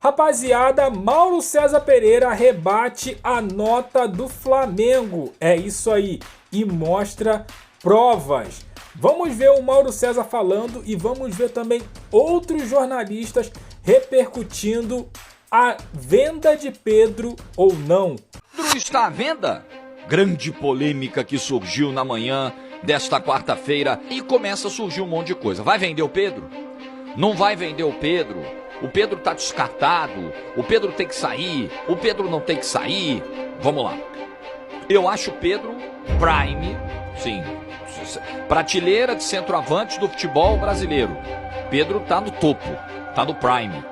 Rapaziada, Mauro César Pereira rebate a nota do Flamengo. É isso aí. E mostra provas. Vamos ver o Mauro César falando e vamos ver também outros jornalistas repercutindo a venda de Pedro ou não. Pedro está à venda? Grande polêmica que surgiu na manhã desta quarta-feira e começa a surgir um monte de coisa. Vai vender o Pedro? Não vai vender o Pedro? O Pedro está descartado? O Pedro tem que sair? O Pedro não tem que sair? Vamos lá. Eu acho o Pedro prime, sim, prateleira de centroavantes do futebol brasileiro. Pedro está no topo, está no prime.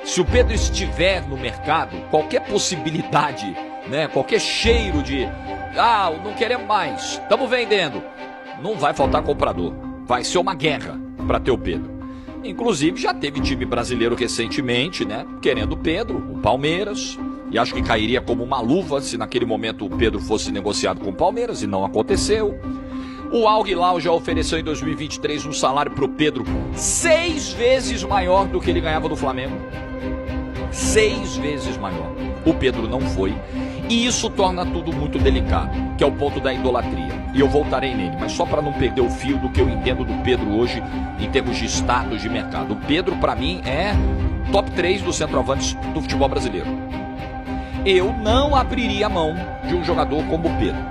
Se o Pedro estiver no mercado, qualquer possibilidade, né, qualquer cheiro de não queremos mais, estamos vendendo, não vai faltar comprador. Vai ser uma guerra para ter o Pedro. Inclusive já teve time brasileiro recentemente, né, querendo o Pedro, o Palmeiras, e acho que cairia como uma luva se naquele momento o Pedro fosse negociado com o Palmeiras, e não aconteceu. O Al Hilal já ofereceu em 2023 um salário para o Pedro 6 vezes maior do que ele ganhava do Flamengo. 6 vezes maior. O Pedro não foi. E isso torna tudo muito delicado, que é o ponto da idolatria. E eu voltarei nele, mas só para não perder o fio do que eu entendo do Pedro hoje em termos de status de mercado. O Pedro, para mim, é top 3 dos centroavantes do futebol brasileiro. Eu não abriria mão de um jogador como o Pedro.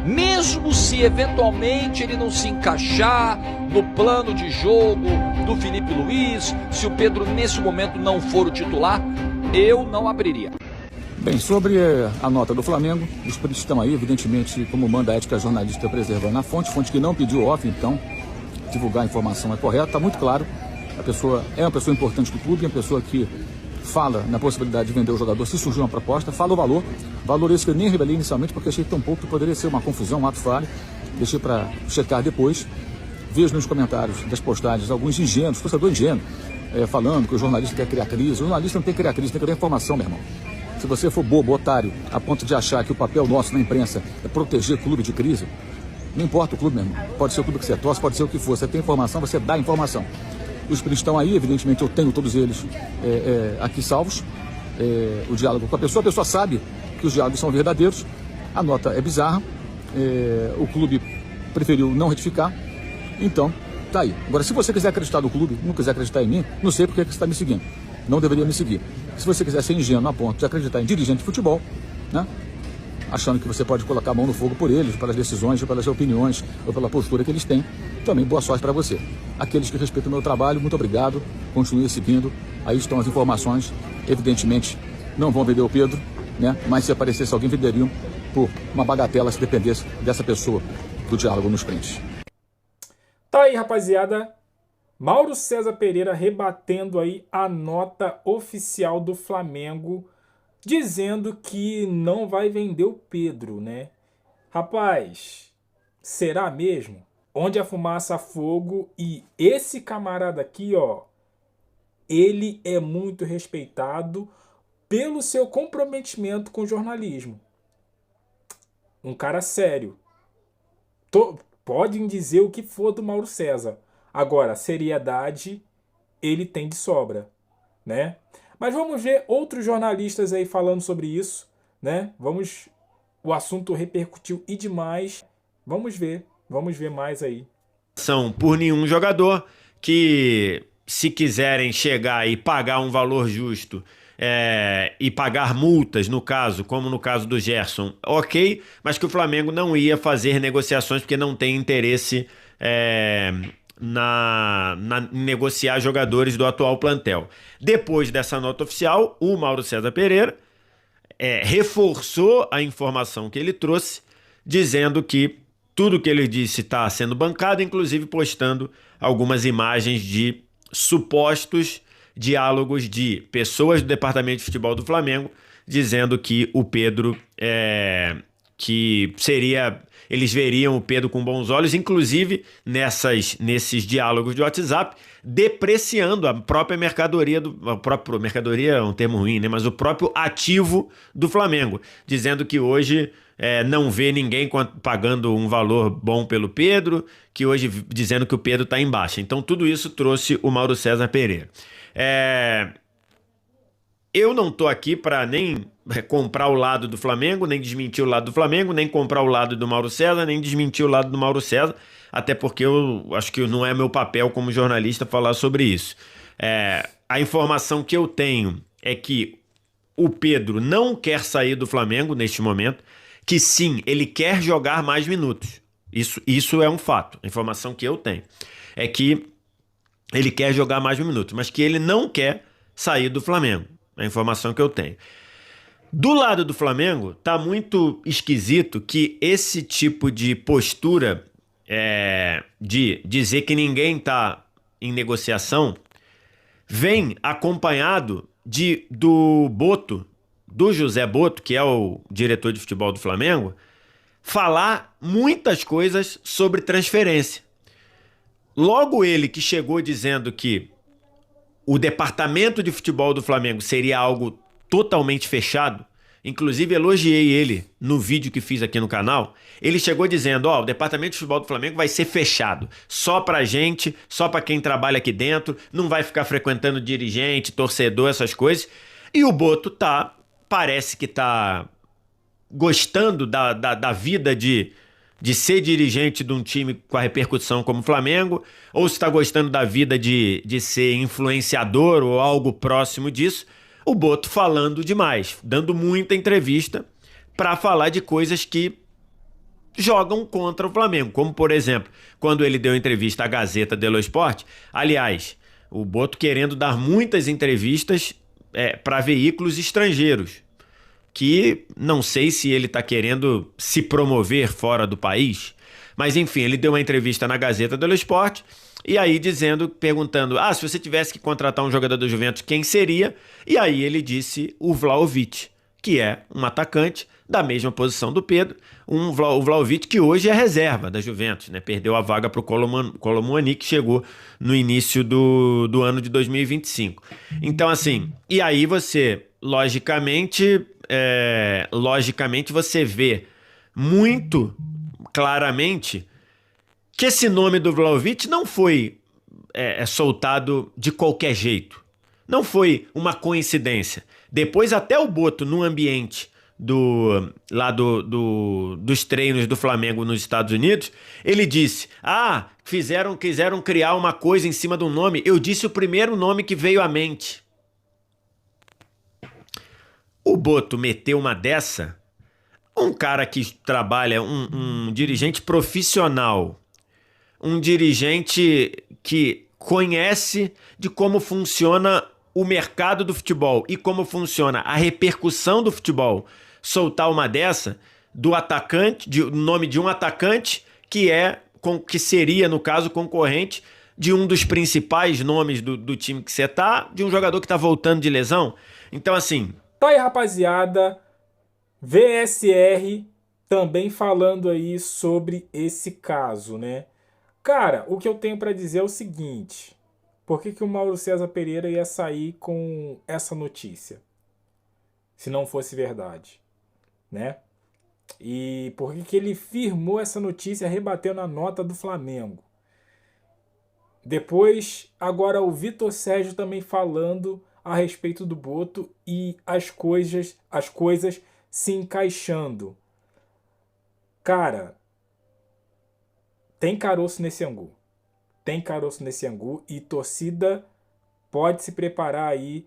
Mesmo se eventualmente ele não se encaixar no plano de jogo do Felipe Luiz, se o Pedro nesse momento não for o titular, eu não abriria. Bem, sobre a nota do Flamengo, os peritos estão aí, evidentemente, como manda a ética jornalista, preservando a fonte que não pediu off, então divulgar a informação é correta, está muito claro. A pessoa é uma pessoa importante do clube, é uma pessoa que fala na possibilidade de vender o jogador se surgir uma proposta, fala o valor esse que eu nem revelei inicialmente porque achei tão pouco que poderia ser uma confusão, um ato falho, deixei para checar depois. Vejo nos comentários das postagens alguns ingênuos, torcedor ingênuo, falando que o jornalista quer criar crise. O jornalista não tem que criar crise, tem que criar informação, meu irmão. Se você for bobo, otário, a ponto de achar que o papel nosso na imprensa é proteger o clube de crise, não importa o clube, meu irmão. Pode ser o clube que você torce, pode ser o que for. Você tem informação, você dá informação. Os prints estão aí, evidentemente eu tenho todos eles aqui salvos. O diálogo com a pessoa sabe que os diálogos são verdadeiros. A nota é bizarra, o clube preferiu não retificar, então tá aí. Agora, se você quiser acreditar no clube, não quiser acreditar em mim, não sei por que você está me seguindo. Não deveria me seguir. Se você quiser ser ingênuo a ponto de acreditar em dirigente de futebol, né, achando que você pode colocar a mão no fogo por eles, pelas decisões, ou pelas opiniões, ou pela postura que eles têm, também boa sorte para você. Aqueles que respeitam o meu trabalho, muito obrigado, continue seguindo, aí estão as informações, evidentemente não vão vender o Pedro, né, mas se aparecesse alguém, venderiam por uma bagatela se dependesse dessa pessoa do diálogo nos prints. Tá aí, rapaziada. Mauro César Pereira rebatendo aí a nota oficial do Flamengo, dizendo que não vai vender o Pedro, né? Rapaz, será mesmo? Onde a fumaça há fogo, e esse camarada aqui, ó, ele é muito respeitado pelo seu comprometimento com o jornalismo. Um cara sério. Podem dizer o que for do Mauro César. Agora, seriedade ele tem de sobra, né? Mas vamos ver outros jornalistas aí falando sobre isso, né? O assunto repercutiu e demais. Vamos ver mais aí. São por nenhum jogador que, se quiserem chegar e pagar um valor justo e pagar multas, no caso, como no caso do Gerson, ok, mas que o Flamengo não ia fazer negociações porque não tem interesse na negociar jogadores do atual plantel. Depois dessa nota oficial, o Mauro César Pereira reforçou a informação que ele trouxe, dizendo que tudo que ele disse está sendo bancado, inclusive postando algumas imagens de supostos diálogos de pessoas do departamento de futebol do Flamengo, dizendo que o Pedro eles veriam o Pedro com bons olhos, inclusive nesses diálogos de WhatsApp, depreciando a própria mercadoria, mercadoria é um termo ruim, né? Mas o próprio ativo do Flamengo, dizendo que hoje não vê ninguém pagando um valor bom pelo Pedro, que hoje dizendo que o Pedro está em baixa. Então tudo isso trouxe o Mauro César Pereira. eu não tô aqui para nem comprar o lado do Flamengo, nem desmentir o lado do Flamengo, nem comprar o lado do Mauro César, nem desmentir o lado do Mauro César, até porque eu acho que não é meu papel como jornalista falar sobre isso. A informação que eu tenho é que o Pedro não quer sair do Flamengo neste momento, que sim, ele quer jogar mais minutos. Isso é um fato. A informação que eu tenho é que ele quer jogar mais minutos, mas que ele não quer sair do Flamengo. É a informação que eu tenho. Do lado do Flamengo, tá muito esquisito que esse tipo de postura de dizer que ninguém tá em negociação vem acompanhado do Boto, do José Boto, que é o diretor de futebol do Flamengo, falar muitas coisas sobre transferência. Logo ele que chegou dizendo que o departamento de futebol do Flamengo seria algo totalmente fechado, inclusive elogiei ele no vídeo que fiz aqui no canal, ele chegou dizendo, o departamento de futebol do Flamengo vai ser fechado, só pra gente, só pra quem trabalha aqui dentro, não vai ficar frequentando dirigente, torcedor, essas coisas. E o Boto parece que tá gostando da vida de ser dirigente de um time com a repercussão como o Flamengo, ou se está gostando da vida de ser influenciador ou algo próximo disso, o Boto falando demais, dando muita entrevista para falar de coisas que jogam contra o Flamengo, como por exemplo, quando ele deu entrevista à Gazeta dello Sport, aliás, o Boto querendo dar muitas entrevistas para veículos estrangeiros, que não sei se ele está querendo se promover fora do país, mas enfim, ele deu uma entrevista na Gazeta dello Sport, e aí perguntando, se você tivesse que contratar um jogador do Juventus, quem seria? E aí ele disse o Vlahovic, que é um atacante da mesma posição do Pedro, o Vlahovic que hoje é reserva da Juventus, né? Perdeu a vaga para o Kolo Muani, que chegou no início do ano de 2025. Então assim, e aí você, logicamente você vê muito claramente que esse nome do Vlahovic não foi soltado de qualquer jeito. Não foi uma coincidência. Depois até o Boto, no ambiente dos treinos do Flamengo nos Estados Unidos, ele disse, quiseram criar uma coisa em cima de um nome. Eu disse o primeiro nome que veio à mente. O Boto meteu uma dessa, um cara que trabalha, um dirigente profissional, um dirigente que conhece de como funciona o mercado do futebol e como funciona a repercussão do futebol, soltar uma dessa do atacante, o nome de um atacante que seria, no caso, concorrente de um dos principais nomes do time que você tá, de um jogador que tá voltando de lesão. Então, assim... Tá aí, rapaziada, VSR também falando aí sobre esse caso, né? Cara, o que eu tenho para dizer é o seguinte: por que o Mauro César Pereira ia sair com essa notícia, se não fosse verdade, né? E por que ele firmou essa notícia rebatendo a nota do Flamengo? Depois, agora o Vitor Sérgio também falando a respeito do Boto e as coisas se encaixando. Cara, tem caroço nesse angu. Tem caroço nesse angu e torcida pode se preparar aí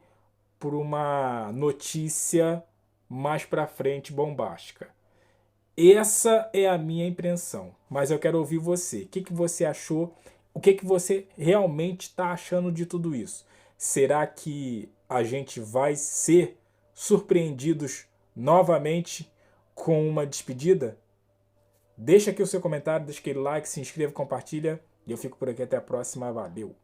por uma notícia mais pra frente bombástica. Essa é a minha impressão, mas eu quero ouvir você. O que você achou? O que você realmente está achando de tudo isso? Será que a gente vai ser surpreendidos novamente com uma despedida? Deixa aqui o seu comentário, deixa aquele like, se inscreva, compartilha. E eu fico por aqui até a próxima. Valeu!